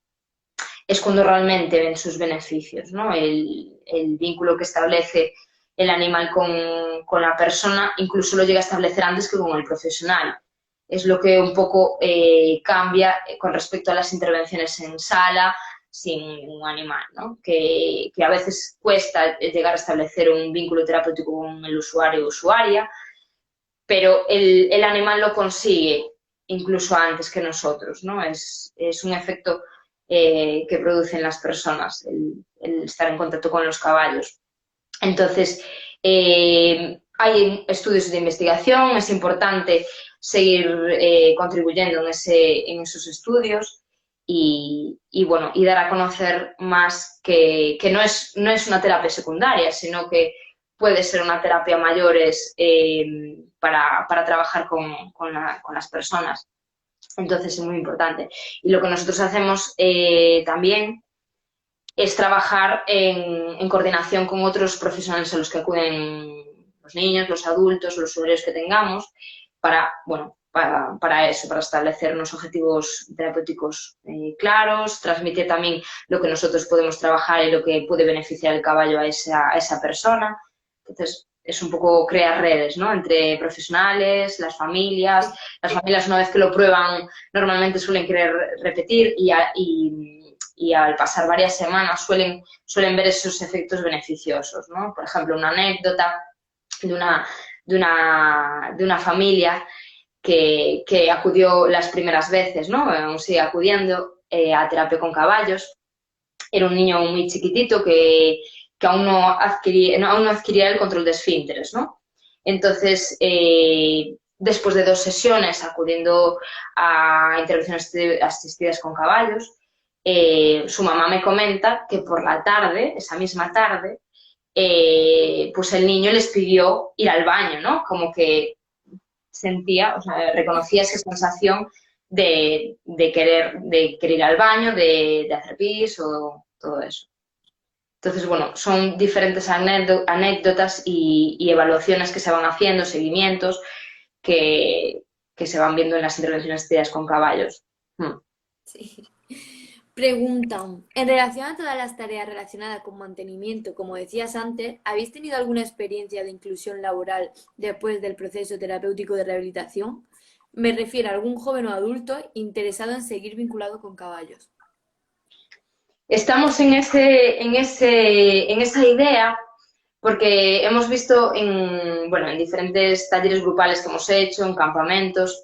es cuando realmente ven sus beneficios, ¿no? El vínculo que establece el animal con la persona incluso lo llega a establecer antes que con el profesional. Es lo que un poco cambia con respecto a las intervenciones en sala sin un animal, ¿no? Que a veces cuesta llegar a establecer un vínculo terapéutico con el usuario o usuaria, pero el animal lo consigue incluso antes que nosotros, ¿no? Es un efecto que producen las personas el estar en contacto con los caballos. Entonces, hay estudios de investigación, es importante seguir contribuyendo en esos estudios bueno, y dar a conocer más que no es una terapia secundaria, sino que puede ser una terapia mayores para trabajar con las personas. Entonces es muy importante. Y lo que nosotros hacemos también es trabajar en coordinación con otros profesionales a los que acuden los niños, los adultos, los usuarios que tengamos, bueno, para eso, para establecer unos objetivos terapéuticos claros, transmitir también lo que nosotros podemos trabajar y lo que puede beneficiar el caballo a esa persona. Entonces, es un poco crear redes, ¿no? Entre profesionales, las familias. Las familias, una vez que lo prueban, normalmente suelen querer repetir y al pasar varias semanas suelen ver esos efectos beneficiosos, ¿no? Por ejemplo, una anécdota de una familia que acudió las primeras veces, ¿no? Aún sigue acudiendo a terapia con caballos. Era un niño muy chiquitito que aún no adquiría el control de esfínteres, ¿no? Entonces, después de 2 sesiones acudiendo a intervenciones asistidas con caballos, su mamá me comenta que por la tarde, esa misma tarde, pues el niño les pidió ir al baño, ¿no? Como que sentía, o sea, reconocía esa sensación de querer ir al baño, de hacer pis o todo eso. Entonces, bueno, son diferentes anécdotas y evaluaciones que se van haciendo, seguimientos que, que se van viendo en las intervenciones asistidas con caballos. Sí. Preguntan, en relación a todas las tareas relacionadas con mantenimiento, como decías antes, ¿habéis tenido alguna experiencia de inclusión laboral después del proceso terapéutico de rehabilitación? Me refiero a algún joven o adulto interesado en seguir vinculado con caballos. Estamos en esa idea porque hemos visto en diferentes talleres grupales que hemos hecho, en campamentos,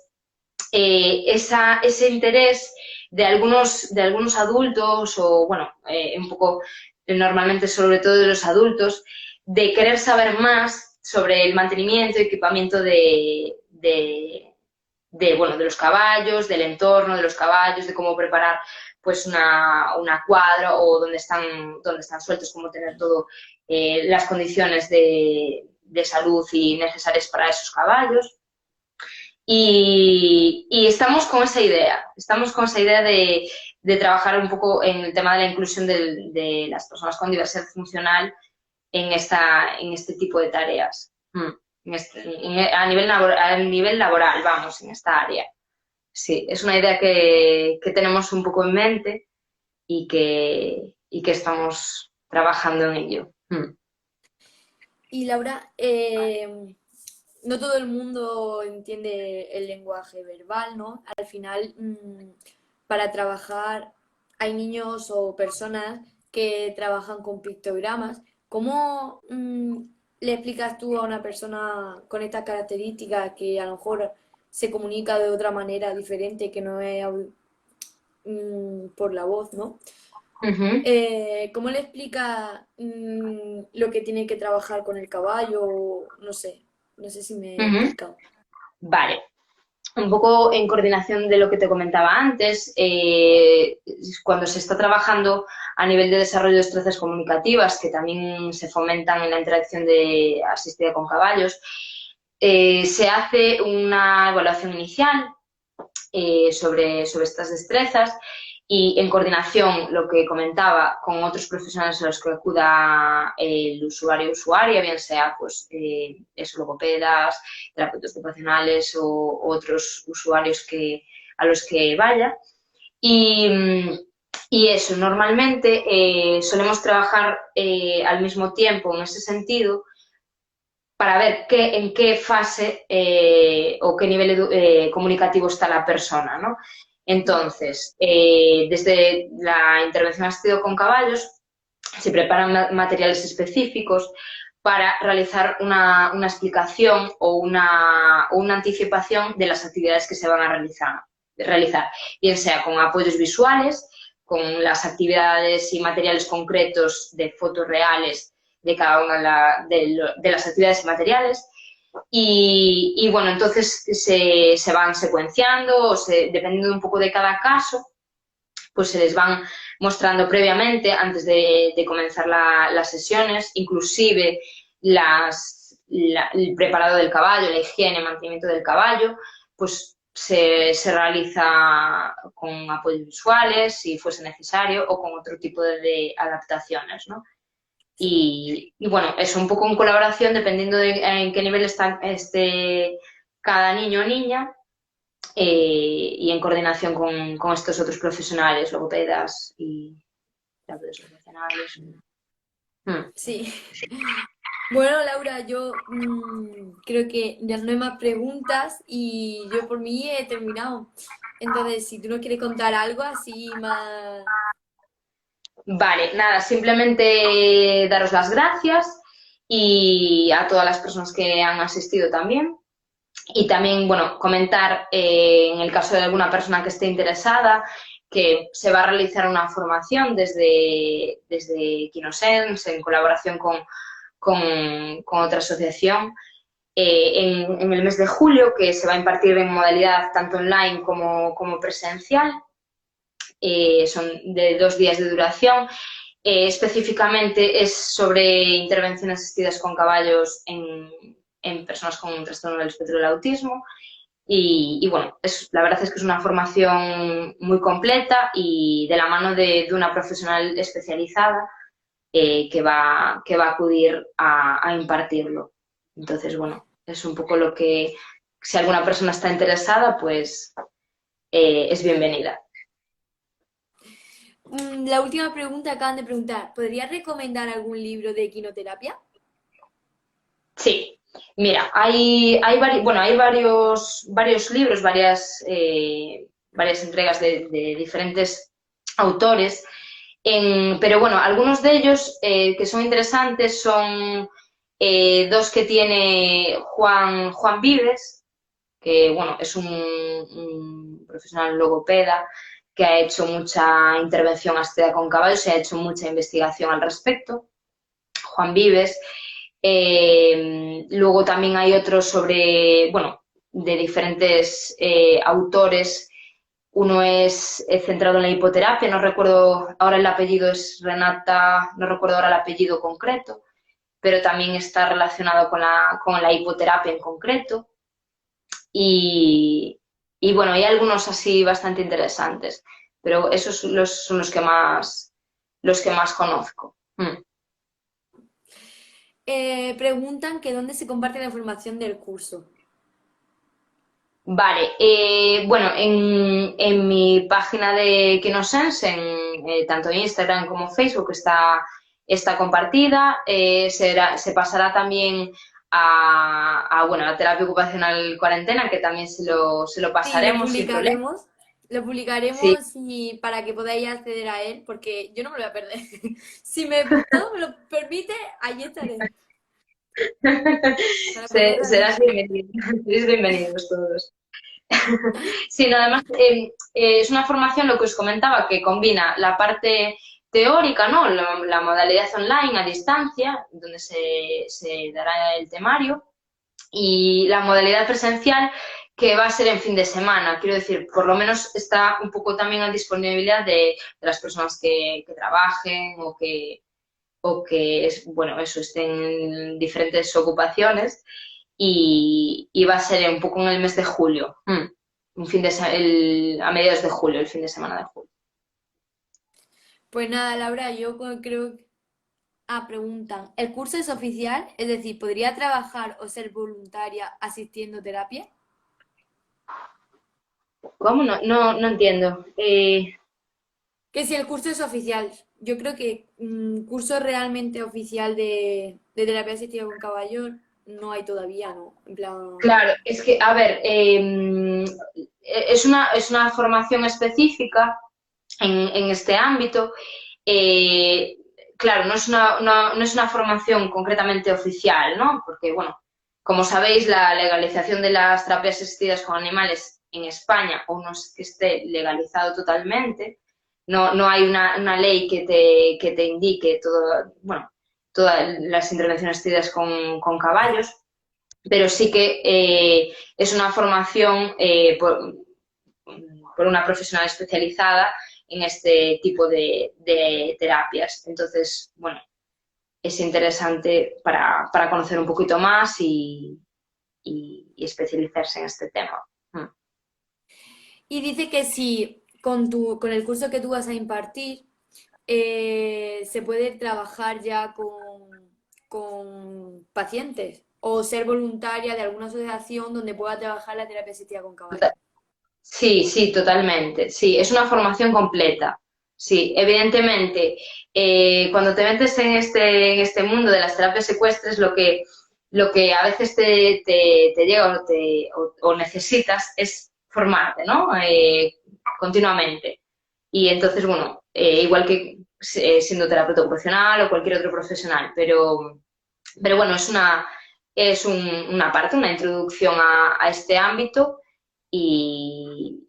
ese interés de algunos adultos o, bueno, un poco normalmente sobre todo de los adultos, de querer saber más sobre el mantenimiento y equipamiento de los caballos, del entorno de los caballos, de cómo preparar pues una cuadra o dónde están sueltos, cómo tener todo las condiciones de salud y necesarias para esos caballos. Y estamos con esa idea de trabajar un poco en el tema de la inclusión de las personas con diversidad funcional en este tipo de tareas. A nivel laboral, vamos, en esta área. Sí, es una idea que tenemos un poco en mente y que estamos trabajando en ello. Y Laura, no todo el mundo entiende el lenguaje verbal, ¿no? Al final, para trabajar hay niños o personas que trabajan con pictogramas. ¿Cómo le explicas tú a una persona con estas características que a lo mejor se comunica de otra manera diferente, que no es por la voz, ¿no? Ujú. ¿Cómo le explica lo que tiene que trabajar con el caballo? No sé si me he Ujú. explicado. Vale. Un poco en coordinación de lo que te comentaba antes, cuando se está trabajando a nivel de desarrollo de destrezas comunicativas, que también se fomentan en la interacción asistida con caballos, se hace una evaluación inicial sobre estas destrezas y en coordinación, lo que comentaba, con otros profesionales a los que acuda el usuario o usuaria, bien sea pues, logopedas, terapeutas ocupacionales o otros usuarios a los que vaya. Y eso, normalmente solemos trabajar al mismo tiempo en ese sentido para ver en qué fase o qué nivel comunicativo está la persona, ¿no? Entonces, desde la intervención asistida con caballos, se preparan materiales específicos para realizar una explicación o una anticipación de las actividades que se van a realizar, bien sea con apoyos visuales, con las actividades y materiales concretos de fotos reales de cada una de las actividades y materiales. Y bueno, entonces se van secuenciando, dependiendo un poco de cada caso, pues se les van mostrando previamente, antes de comenzar las sesiones, inclusive el preparado del caballo, la higiene, el mantenimiento del caballo, pues se realiza con apoyos visuales, si fuese necesario, o con otro tipo de adaptaciones, ¿no? Sí. Y bueno, es un poco en colaboración, dependiendo de en qué nivel esté cada niño o niña, y en coordinación con estos otros profesionales, logopedas y terapeutas ocupacionales. Sí. Bueno, Laura, yo creo que ya no hay más preguntas y yo por mí he terminado. Entonces, si tú nos quieres contar algo así más... Vale, nada, simplemente daros las gracias y a todas las personas que han asistido también. Y también, bueno, comentar en el caso de alguna persona que esté interesada que se va a realizar una formación desde Kinosense en colaboración con otra asociación en el mes de julio, que se va a impartir en modalidad tanto online como presencial. Son de 2 días de duración. Específicamente es sobre intervenciones asistidas con caballos en personas con un trastorno del espectro del autismo. Y bueno, la verdad es que es una formación muy completa y de la mano de una profesional especializada que va a acudir a impartirlo. Entonces, bueno, es un poco lo que, si alguna persona está interesada, pues es bienvenida. La última pregunta acaban de preguntar, ¿podrías recomendar algún libro de equinoterapia? Sí, mira, hay varios libros, varias entregas de diferentes autores, pero bueno, algunos de ellos que son interesantes son 2 que tiene Juan Vives, que bueno, es un profesional logopeda que ha hecho mucha intervención asistida con caballos y ha hecho mucha investigación al respecto. Juan Vives. Luego también hay otros sobre, bueno, de diferentes autores. Uno es centrado en la hipoterapia, no recuerdo ahora el apellido, es Renata, no recuerdo ahora el apellido concreto, pero también está relacionado con la hipoterapia en concreto. Y bueno, hay algunos así bastante interesantes, pero esos son los que más conozco. Preguntan que dónde se comparte la información del curso. Vale, bueno, en mi página de Kinosense, tanto Instagram como Facebook, está compartida. Se pasará también bueno, la terapia ocupacional cuarentena, que también se lo Sí, pasaremos sin problema. lo Sí. publicaremos y para que podáis acceder a él, porque yo no me lo voy a perder. Si todo me lo permite, allí estaré. Para poder Serás darle. bienvenido, sois bienvenidos todos. Sí, no, además es una formación, lo que os comentaba, que combina la parte teórica, ¿no? La modalidad online a distancia, donde se dará el temario, y la modalidad presencial, que va a ser en fin de semana. Quiero decir, por lo menos está un poco también a disponibilidad de las personas que trabajen o que bueno, eso, estén en diferentes ocupaciones y va a ser un poco en el mes de julio, a mediados de julio, el fin de semana de julio. Pues nada, Laura, creo... Ah, preguntan, ¿el curso es oficial? Es decir, ¿podría trabajar o ser voluntaria asistiendo terapia? ¿Cómo? No entiendo. Que si el curso es oficial, yo creo que curso realmente oficial de terapia asistida con caballo no hay todavía, ¿no? En plan... Claro, es que, a ver, es una formación específica en este ámbito. eh, claro, no es una formación concretamente oficial, ¿no? Porque, bueno, como sabéis, la legalización de las terapias asistidas con animales en España aún no es que esté legalizado totalmente. No hay una ley que te indique bueno, todas las intervenciones asistidas con caballos, pero sí que es una formación por una profesional especializada en este tipo de terapias. Entonces, bueno, es interesante para conocer un poquito más y especializarse en este tema. Y dice que si con el curso que tú vas a impartir, se puede trabajar ya con pacientes o ser voluntaria de alguna asociación donde pueda trabajar la terapia asistida con caballo. Sí, sí, totalmente. Sí, es una formación completa. Sí, evidentemente, cuando te metes en este mundo de las terapias ecuestres, lo que a veces te llega o necesitas es formarte, ¿no? Continuamente. Y entonces, bueno, igual que siendo terapeuta ocupacional o cualquier otro profesional, pero bueno, una parte, una introducción a este ámbito y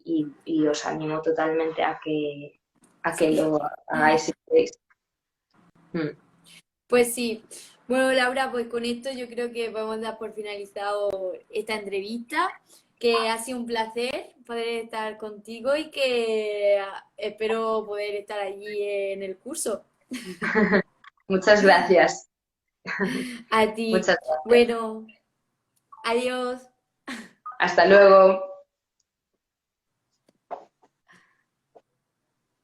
os animo totalmente a que Sí. lo hagáis si podéis. Mm. Pues sí. Bueno, Laura, pues con esto yo creo que podemos dar por finalizado esta entrevista, que ha sido un placer poder estar contigo y que espero poder estar allí en el curso. Muchas gracias. A ti. Muchas gracias. Bueno, adiós. Hasta luego.